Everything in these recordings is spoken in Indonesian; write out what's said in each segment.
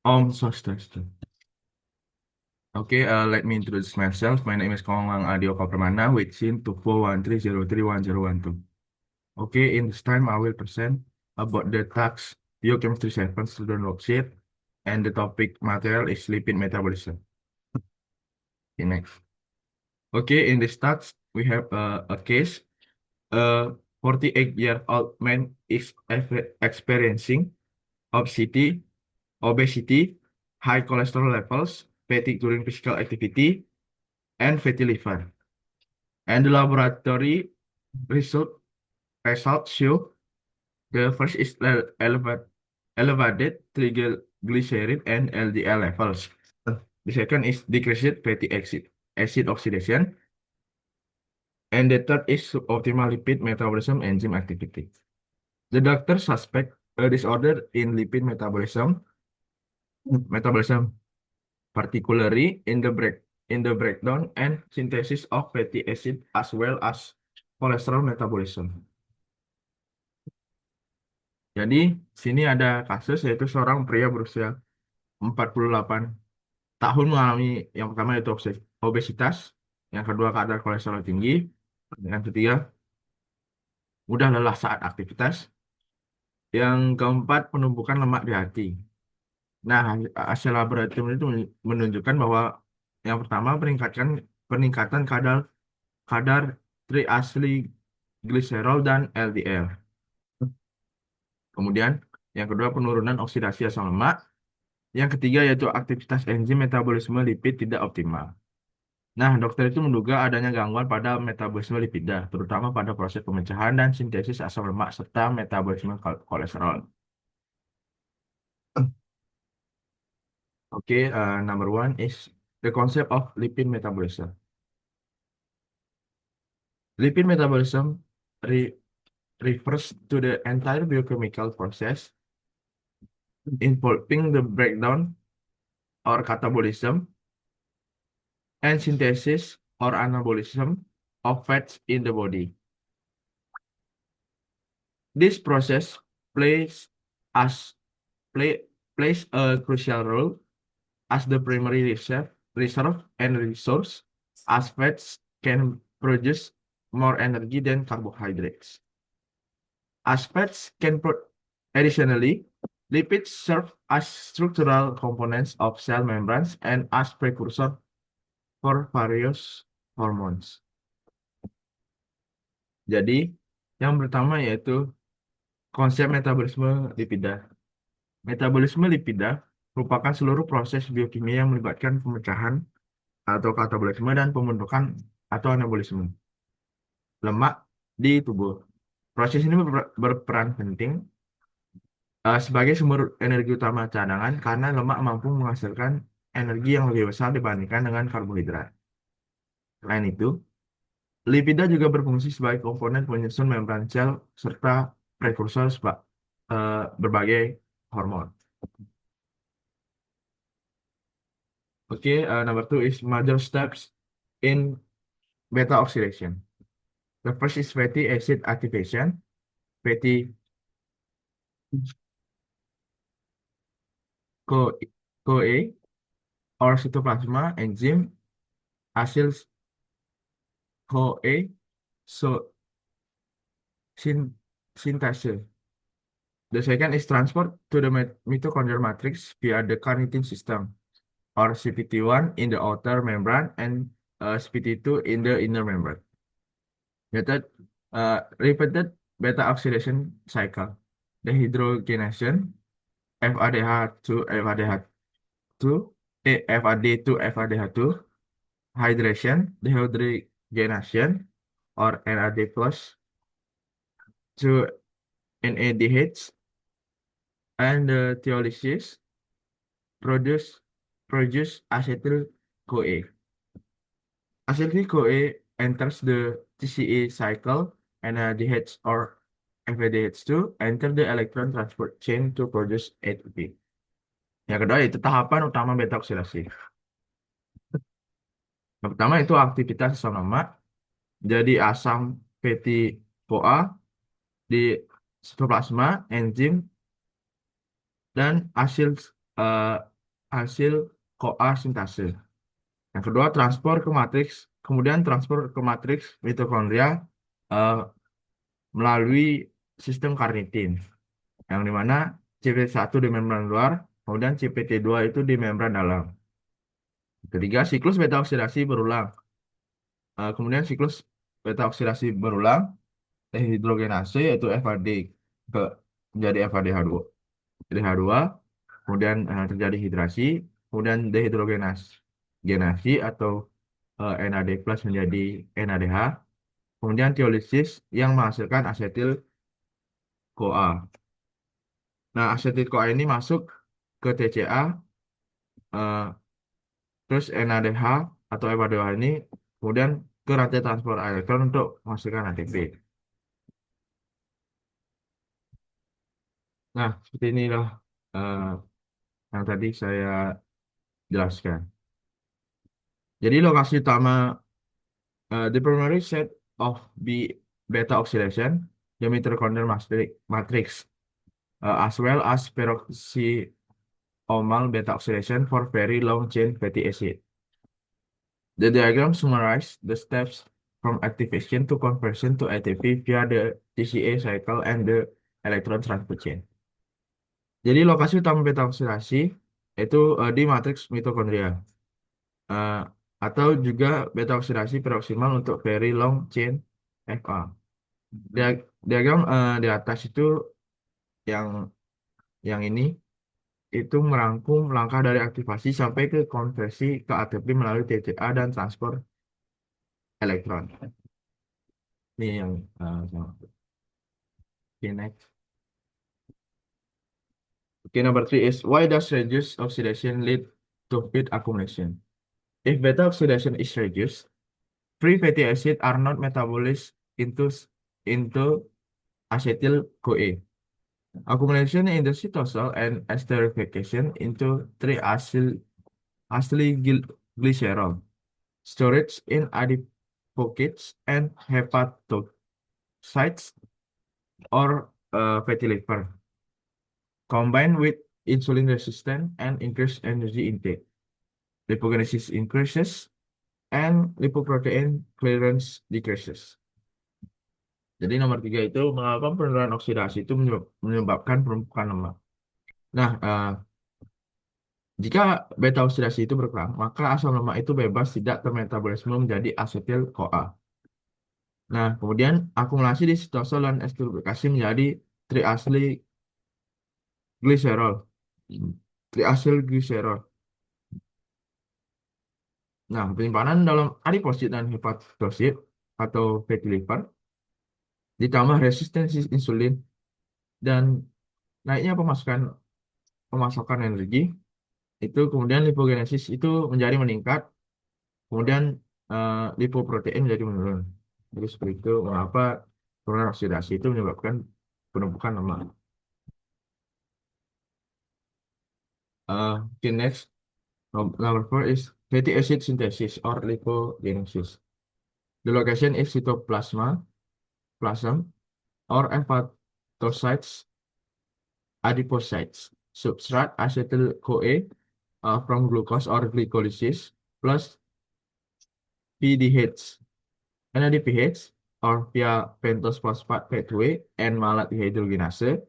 Om Swastiastu. Okay, let me introduce myself. My name is Kongwang Adioka Pramana with SIN 24130310112. Okay, in this time I will present about the task Biochemistry 7 student worksheet and the topic material is lipid metabolism. Okay, next. Okay, in this task we have a case. A 48-year-old man is experiencing obesity, obesity, high cholesterol levels, fatigue during physical activity, and fatty liver. And the laboratory result results show the first is elevated triglyceride and LDL levels. The second is decreased fatty acid oxidation. And the third is suboptimal lipid metabolism enzyme activity. The doctor suspect a disorder in lipid metabolism, particularly in the breakdown and synthesis of fatty acid as well as cholesterol metabolism. Jadi, sini ada kasus yaitu seorang pria berusia 48 tahun mengalami yang pertama yaitu obesitas, yang kedua kadar kolesterol tinggi, yang ketiga mudah lelah saat aktivitas, yang keempat penumpukan lemak di hati. Nah, hasil laboratorium itu menunjukkan bahwa yang pertama peningkatan kadar kadar triacylglycerol dan LDL. Kemudian yang kedua penurunan oksidasi asam lemak. Yang ketiga yaitu aktivitas enzim metabolisme lipid tidak optimal. Nah, dokter itu menduga adanya gangguan pada metabolisme lipida, terutama pada proses pemecahan dan sintesis asam lemak serta metabolisme kolesterol. Okay, number one is the concept of lipid metabolism. Lipid metabolism re- refers to the entire biochemical process involving the breakdown or catabolism and synthesis or anabolism of fats in the body. This process plays as play, plays a crucial role as the primary reserve and resource, as fats can produce more energy than carbohydrates. As fats can additionally, lipids serve as structural components of cell membranes and as precursor for various hormones. Jadi, yang pertama yaitu konsep metabolisme lipida. Metabolisme lipida merupakan seluruh proses biokimia yang melibatkan pemecahan atau katabolisme dan pembentukan atau anabolisme lemak di tubuh. Proses ini berperan penting sebagai sumber energi utama cadangan karena lemak mampu menghasilkan energi yang lebih besar dibandingkan dengan karbohidrat. Selain itu, lipida juga berfungsi sebagai komponen penyusun membran sel serta prekursor berbagai hormon. Okay, number two is major steps in beta oxidation. The first is fatty acid activation. Fatty co CoA or cytoplasma enzyme hasil CoA so syn synthesis. The second is transport to the mitochondrial matrix via the carnitine system or CPT1 in the outer membrane and CPT2 in the inner membrane. Method repeated beta oxidation cycle. Dehydrogenation FADH2 FADH2 FAD2 FADH2 hydration dehydrogenation or NAD plus to NADH and the thalassemia produce acetyl CoA. Acetyl CoA enters the TCA cycle and NADH or FADH2 enter the electron transport chain to produce ATP. Yang kedua itu tahapan utama beta oksidasi. Yang pertama itu aktivitas asam lemak. Jadi asam fatty CoA di sitoplasma, enzim dan hasil hasil CoA sintase. Yang kedua, transport ke matriks, kemudian transport ke matriks mitokondria eh, melalui sistem karnitin, yang dimana CP1 di membran luar, kemudian CPT2 itu di membran dalam. Ketiga, siklus beta oksidasi berulang. Kemudian siklus beta oksidasi berulang, dehidrogenase yaitu FAD ke menjadi FADH2. Jadi H2, kemudian terjadi hidrasi, kemudian dehidrogenase genasi atau NAD plus menjadi NADH, kemudian teolisis yang menghasilkan asetil CoA. Nah, asetil CoA ini masuk ke TCA, eh, terus NADH atau FADH ini kemudian ke rantai transport elektron untuk menghasilkan ATP. Nah, seperti inilah eh, yang tadi saya jelaskan. Jadi lokasi utama the primary set of B beta oxidation, the mitochondrial matrix, as well as peroxysomal beta oxidation for very long chain fatty acid. The diagram summarizes the steps from activation to conversion to ATP via the TCA cycle and the electron transport chain. Jadi lokasi utama beta oksidasi itu di matriks mitokondria. Eh, atau juga beta oksidasi proksimal untuk very long chain FA. Diagram di atas itu yang ini itu merangkum langkah dari aktivasi sampai ke konversi ke ATP melalui TCA dan transport elektron. Ini yang sama. Okay, next. Okay, number three is why does reduced oxidation lead to feed accumulation? If beta oxidation is reduced, free fatty acid are not metabolized into acetyl CoA. Accumulation in the cytosol and esterification into glycerol. Storage in adipocytes and hepatocytes or fatty liver. Combined with insulin resistance and increased energy intake. Lipogenesis increases and lipoprotein clearance decreases. Jadi nomor tiga itu mengapa penurunan oksidasi itu menyebabkan penumpukan lemak. Nah, jika beta oksidasi itu berkurang, maka asam lemak itu bebas tidak termetabolisme menjadi asetil CoA. Nah, kemudian akumulasi di sitosol dan esterifikasi menjadi triacylglycerol. Triacylglycerol. Nah, penyimpanan dalam adiposit dan hepatosit atau fatty liver ditambah resistensi insulin dan naiknya pemasokan energi itu kemudian lipogenesis itu menjadi meningkat, kemudian lipoprotein menjadi menurun. Jadi seperti itu mengapa penurunan oksidasi itu menyebabkan penumpukan lemak. Okay, next. Number four is fatty acid synthesis or lipogenesis. The location is plasm, or hepatocytes, adipocytes. Substrate acetyl-CoA from glucose or glycolysis plus PDH, NADPH, or via pentose phosphate pathway and malate dehydrogenase,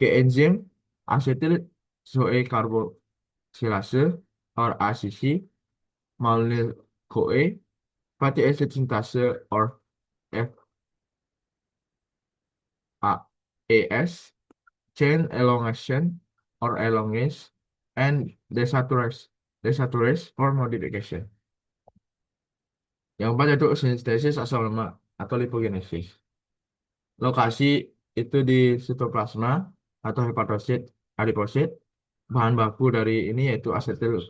coenzyme acetyl-CoA carboxylase or ACC, malonyl CoA, fatty acid synthase or FAAS, chain elongation or elongase, and desaturase for modification. Yang keempat itu sintesis asam lemak atau lipogenesis. Lokasi itu di sitoplasma atau hepatosit, adiposit. Bahan baku dari ini yaitu asetil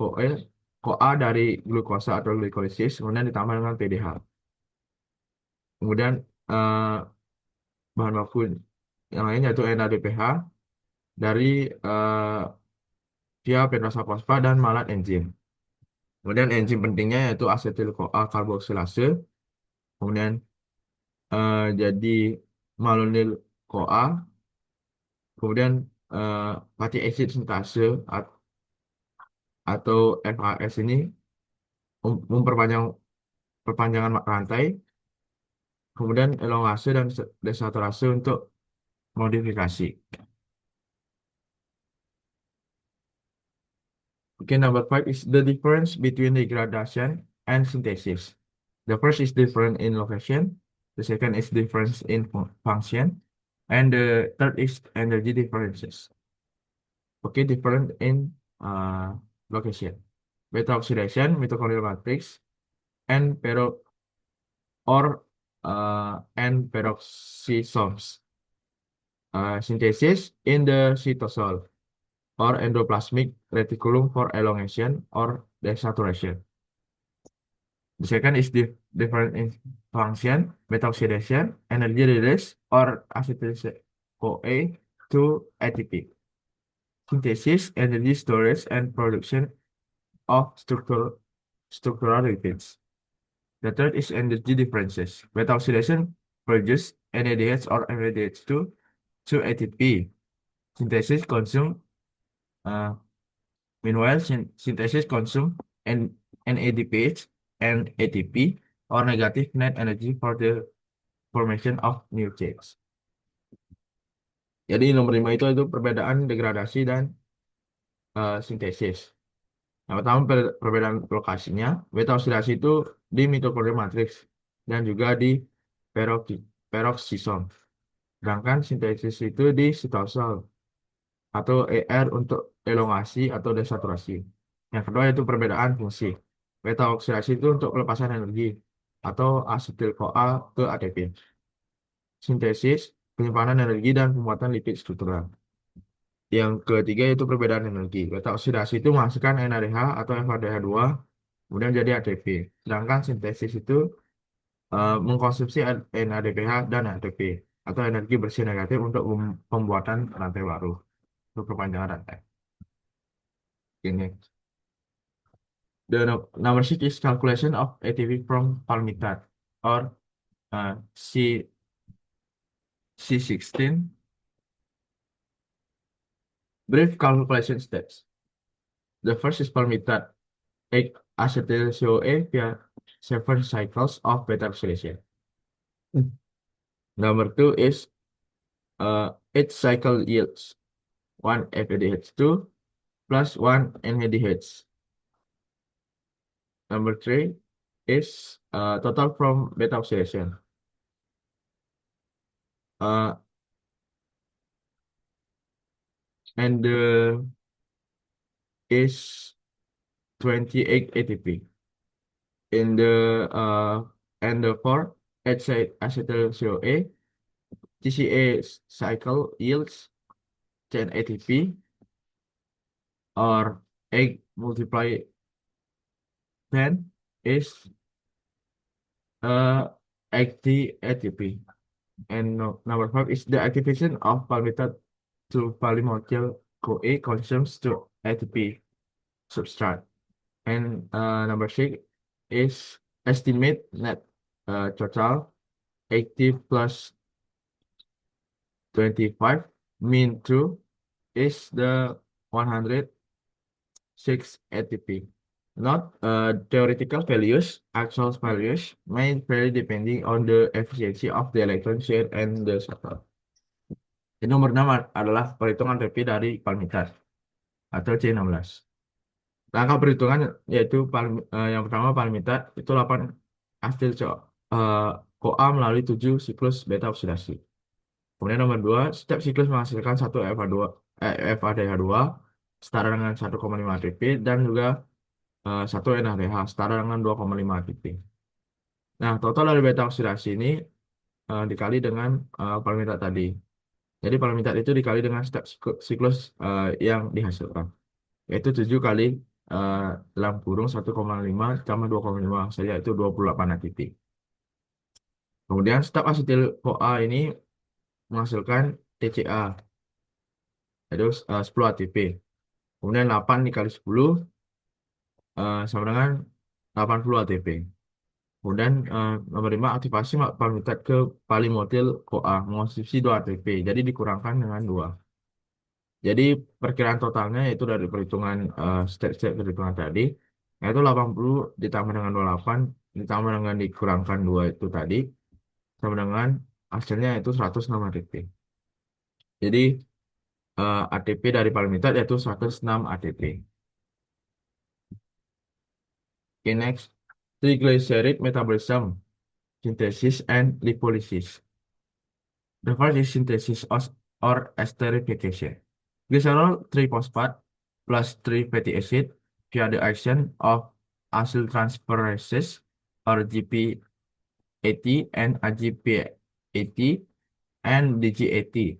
CoA dari glukosa atau glikolisis, kemudian ditambah dengan PDH. Kemudian bahan baku yang lain yaitu NADPH dari via pentosa fosfa dan malat enzim. Kemudian enzim pentingnya yaitu asetil CoA karboksilase, kemudian jadi malonyl CoA, kemudian fatty acid sintase atau FAS ini memperpanjang perpanjangan rantai, kemudian elongase dan desaturasi untuk modifikasi. Okay, number five is the difference between degradation and synthesis. The first is different in location, the second is difference in function, and the third is energy differences. Okay, different in location. Beta oxidation, mitochondrial matrix, and and peroxisomes. Synthesis in the cytosol or endoplasmic reticulum for elongation or desaturation. The second is different in function, beta oxidation, energy release, or acetyl-CoA to ATP. Synthesis, energy storage, and production of structural lipids. The third is energy differences. Beta oxidation produces NADH or NADH2 to ATP. Synthesis consume uh, Meanwhile, synthesis consume NADPH and ATP or negative net energy for the formation of new chains. Jadi nomor 5 itu perbedaan degradasi dan sintesis. Yang pertama perbedaan lokasinya, beta oksidasi itu di mitokondrial matrix dan juga di peroksisom. Sedangkan sintesis itu di sitosol atau ER untuk elongasi atau desaturasi. Yang kedua itu perbedaan fungsi. Beta oksidasi itu untuk pelepasan energi atau asetil-CoA ke ATP. Sintesis, penyimpanan energi dan pembuatan lipid struktural. Yang ketiga itu perbedaan energi. Beta oksidasi itu menghasilkan NADH atau FADH2 kemudian jadi ATP. Sedangkan sintesis itu mengkonsumsi NADPH dan ATP atau energi bersih negatif untuk pembuatan rantai baru, untuk perpanjangan rantai. Ini. Number six is calculation of ATP from palmitate or C16. Brief calculation steps. The first is palmitate acetyl-CoA via 7 cycles of beta oxidation. Number two is each cycle yields 1 FADH2 plus 1 NADH. Number three is total from beta oxidation. And is 28 ATP. In the and the four acetyl-CoA, TCA cycle yields 10 ATP or 8 multiply 10 is 80 ATP. And number five is the activation of palmitate to polymethyl CoA consumes to ATP substrate. And number six is estimate net total 80 plus 25 mean 2 is the 106 ATP. Not theoretical values, actual values may vary depending on the efficiency of the electron share and the shuttle. Jadi nomor 6 adalah perhitungan TP dari palmitate atau C16. Langkah perhitungan yaitu yang pertama palmitate itu 8 asetil CoA melalui 7 siklus beta oksidasi. Kemudian nomor 2, setiap siklus menghasilkan 1 FADH2 setara dengan 1,5 ATP dan juga 1 NADH setara dengan 2,5 ATP. Nah, total dari beta oksidasi ini dikali dengan palmitate tadi. Jadi palmitate itu dikali dengan setiap siklus yang dihasilkan. Yaitu 7 kali dalam kurung 1,5 tambah 2,5 saja itu 28 ATP. Kemudian setiap asetil CoA ini menghasilkan TCA yaitu 10 ATP. Kemudian 8 dikali 10 sama dengan 80 ATP. Kemudian nomor 5 aktivasi palmitate ke polymethyl CoA mengkonsumsi 2 ATP. Jadi dikurangkan dengan 2. Jadi perkiraan totalnya itu dari perhitungan step-step perhitungan tadi, yaitu 80 ditambah dengan 28 ditambah dengan dikurangkan 2 itu tadi, sama dengan hasilnya itu 106 ATP. Jadi ATP dari palmitat yaitu 106 ATP. Okay, next. Triglyceride metabolism, synthesis and lipolysis. The first is synthesis or esterification. Glycerol 3-phosphate plus 3 fatty acid via the action of acyl transferases or GP80 and AGP80 and DG80.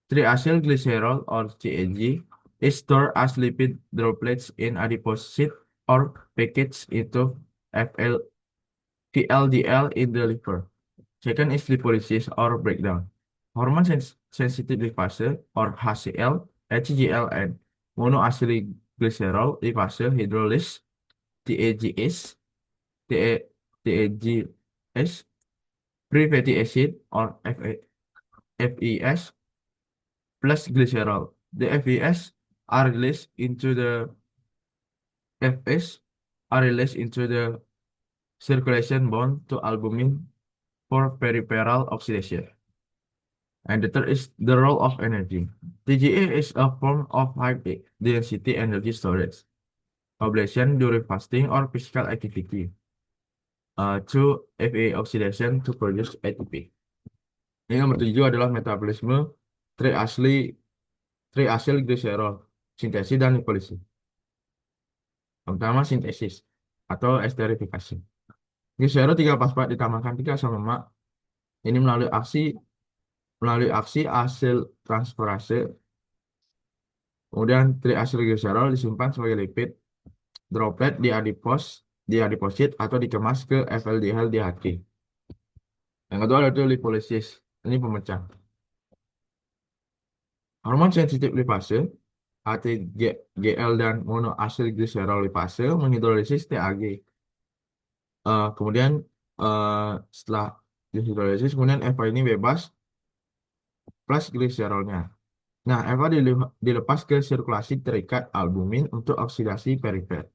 3-acyl glycerol or GAG is stored as lipid droplets in adipocyte or packaged into FL, VLDL in the liver. Second is lipolysis or breakdown. Hormone sensitive lipase or HCl, HGL, and monoacylglycerol lipase hydrolysis, TAGS, TAGS, free fatty acid or FES plus glycerol. The FES are released into the FS are released into the circulation bound to albumin for peripheral oxidation. And the third is the role of energy. TGA is a form of high density energy storage. Ablation during fasting or physical activity. To FA oxidation to produce ATP. Ini nomor 7 adalah metabolisme triacyl glycerol, sintesis dan lipolysis. Pertama sintesis atau esterifikasi. Glycerol 3-fosfat ditambahkan 3 asam lemak. Ini melalui aksi asil transferase. Kemudian triacylglycerol disimpan sebagai lipid droplet di adiposit atau dikemas ke FLDL di hati. Yang kedua adalah lipolisis. Ini pemecah. Hormon sensitif lipase, ATGL dan monoacylglycerol lipase menghidrolisis TAG. Kemudian setelah dihidrolisis, kemudian EVA ini bebas plus gliserolnya. Nah, EVA dilepas ke sirkulasi terikat albumin untuk oksidasi perifer.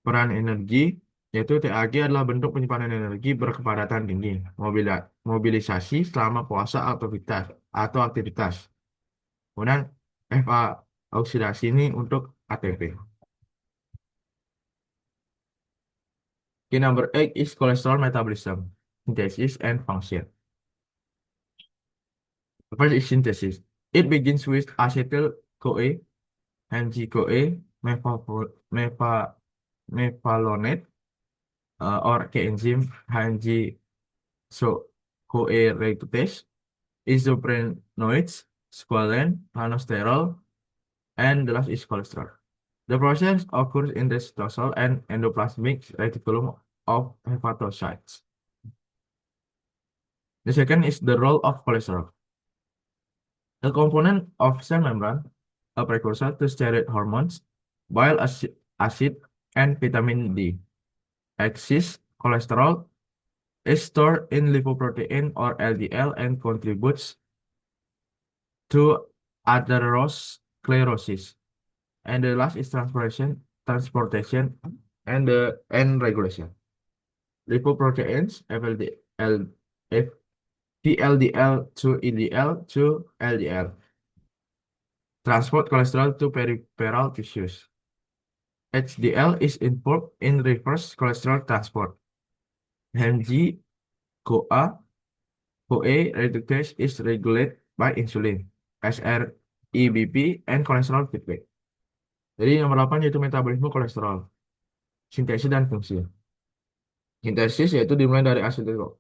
Peran energi, yaitu TAG adalah bentuk penyimpanan energi berkepadatan tinggi, mobilisasi selama puasa atau aktivitas. Kemudian FA oksidasi ini untuk ATP. Okay, number 8 is cholesterol metabolism, synthesis and function. The first is synthesis. It begins with acetyl-CoA, HNG-CoA, mevalonate, or coenzyme HNG so CoA reductase, isoprenoids, squalene, manosterol, and the last is cholesterol. The process occurs in the cytosol and endoplasmic reticulum of hepatocytes. The second is the role of cholesterol. A component of cell membrane, a precursor to steroid hormones, bile acid, and vitamin D. Excess cholesterol is stored in lipoprotein or LDL and contributes to atherosclerosis. And the last is transportation, and regulation. Lipoproteins, VLDL to EDL to LDL. Transport cholesterol to peripheral tissues. HDL is involved in reverse cholesterol transport. HMG, CoA, CoA reductase is regulated by insulin, SREBP, and cholesterol feedback. Jadi nomor 8 yaitu metabolisme kolesterol, sintesis dan fungsi. Sintesis yaitu dimulai dari asetil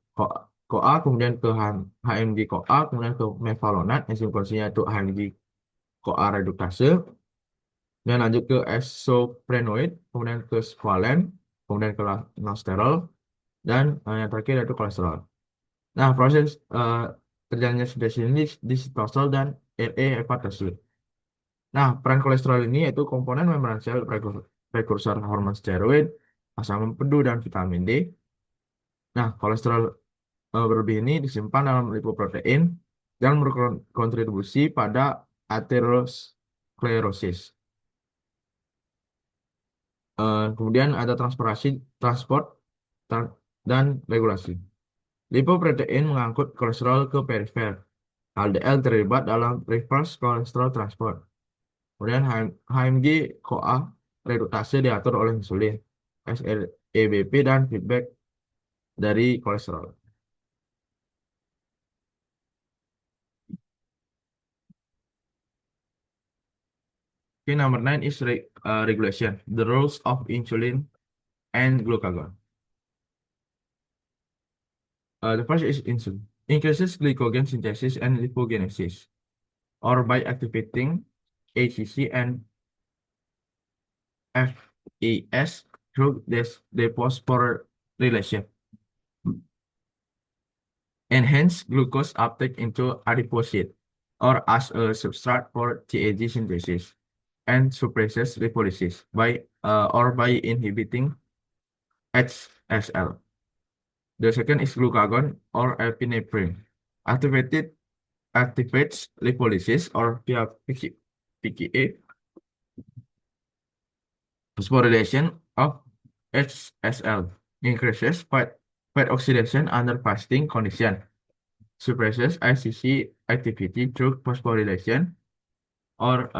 CoA, kemudian ke HMG CoA, kemudian ke mevalonat, enzim fungsinya itu HMG CoA reduktase, dan lanjut ke isoprenoid, kemudian ke squalene, kemudian ke manosterol, dan yang terakhir yaitu kolesterol. Nah, proses terjadinya sintesis ini di sitosol dan RE hepatosit. Nah, peran kolesterol ini yaitu komponen membran sel prekursor hormon steroid, asam empedu, dan vitamin D. Nah, kolesterol berlebih ini disimpan dalam lipoprotein dan berkontribusi pada aterosklerosis. Kemudian ada transport, tra- dan regulasi. Lipoprotein mengangkut kolesterol ke perifer. LDL terlibat dalam reverse cholesterol transport. Kemudian HMG-CoA reduktase diatur oleh insulin, SREBP, dan feedback dari kolesterol. Okay, number nine is regulation, the roles of insulin and glucagon. The first is insulin. Increases glycogen synthesis and lipogenesis, or by activating ACC and FES through this dephosphorylation. Enhance glucose uptake into adipocyte, or as a substrate for TAG synthesis, and suppresses lipolysis by inhibiting HSL. The second is glucagon or epinephrine. Activated activates lipolysis or via PKA phosphorylation of HSL, increases fat oxidation under fasting condition, suppresses ICC activity through phosphorylation or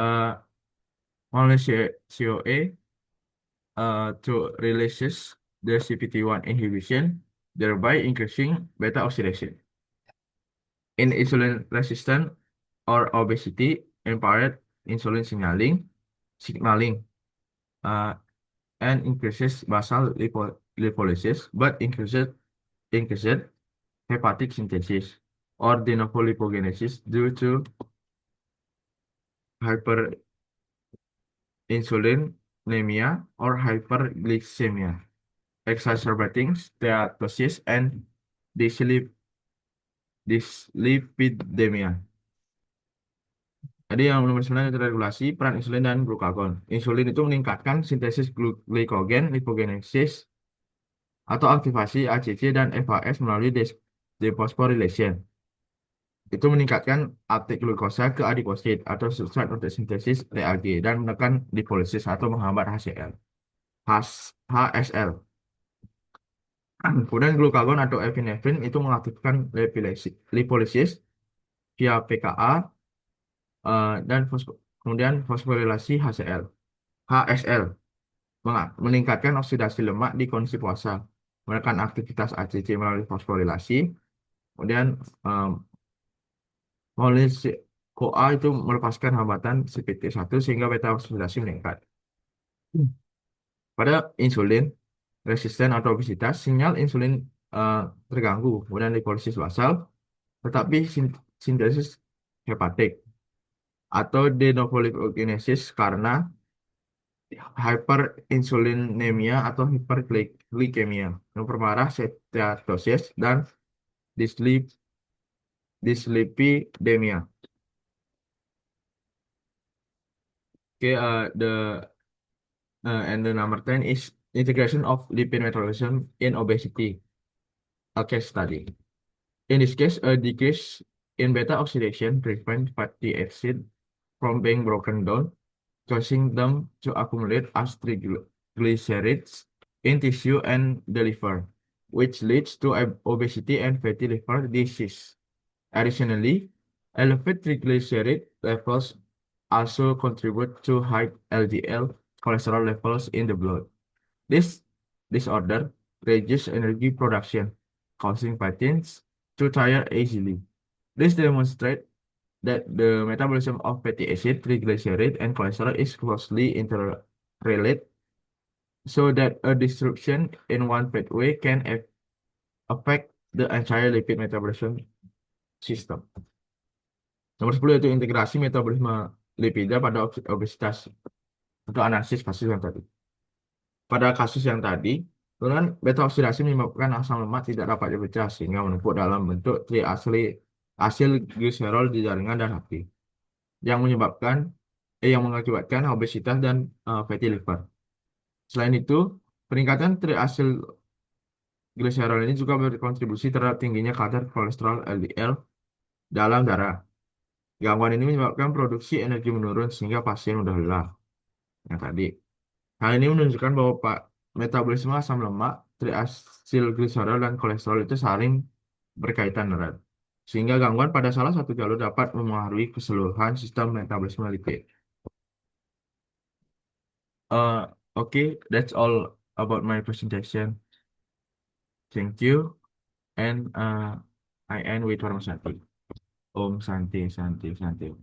Malaysia CoA to releases the CPT1 inhibition, thereby increasing beta oxidation. In insulin resistant or obesity, impaired insulin signaling uh, and increases basal lipolysis, but increased hepatic synthesis or de novo lipogenesis due to hyperinsulinemia or hyperglycemia, exacerbating steatosis and dyslipidemia. Jadi yang nomor 9 itu regulasi peran insulin dan glukagon. Insulin itu meningkatkan sintesis glikogen, lipogenesis, atau aktivasi ACC dan FAS melalui dephosphorylation. Itu meningkatkan uptake glukosa ke adiposit atau substrat untuk sintesis TAG dan menekan lipolisis atau menghambat HSL. Kemudian glukagon atau epinefrin itu mengaktifkan lipolisis via PKA dan kemudian fosforilasi HSL meningkatkan oksidasi lemak di kondisi puasa, menekan aktivitas ACC melalui fosforilasi, kemudian Molins CoA itu melepaskan hambatan CPT1 sehingga beta oksidasi meningkat. Pada insulin resisten atau obesitas, sinyal insulin eh, terganggu, kemudian lipolisis basal, tetapi sintesis hepatik atau de novo lipogenesis karena hyperinsulinemia atau hiperglikemia, memperparah steatosis dan dyslipidemia. Okay, and the number 10 is integration of lipid metabolism in obesity, a case study. In this case, a decrease in beta oxidation prevents fatty acid from being broken down, causing them to accumulate as triglycerides in tissue and the liver, which leads to obesity and fatty liver disease. Additionally, elevated triglyceride levels also contribute to high LDL cholesterol levels in the blood. This disorder reduces energy production, causing patients to tire easily. This demonstrates that the metabolism of fatty acid, triglyceride, and cholesterol is closely interrelated, so that a disruption in one pathway can affect the entire lipid metabolism system. Nomor 10 itu integrasi metabolisme lipida pada obesitas atau analisis kasus yang tadi. Pada kasus yang tadi, kemudian beta oksidasi menyebabkan asam lemak tidak dapat dipecah sehingga menumpuk dalam bentuk asil gliserol di jaringan dan hati yang mengakibatkan obesitas dan fatty liver. Selain itu, peningkatan triasil gliserol ini juga berkontribusi terhadap tingginya kadar kolesterol LDL dalam darah. Gangguan ini menyebabkan produksi energi menurun sehingga pasien mudah lelah. Yang tadi. Hal ini menunjukkan bahwa metabolisme asam lemak, triasilgliserol, dan kolesterol itu saling berkaitan erat. Sehingga gangguan pada salah satu jalur dapat mempengaruhi keseluruhan sistem metabolisme lipid. Okay, that's all about my presentation. Thank you. And I end with Warma Santi. Om Santi, Santi, Santi.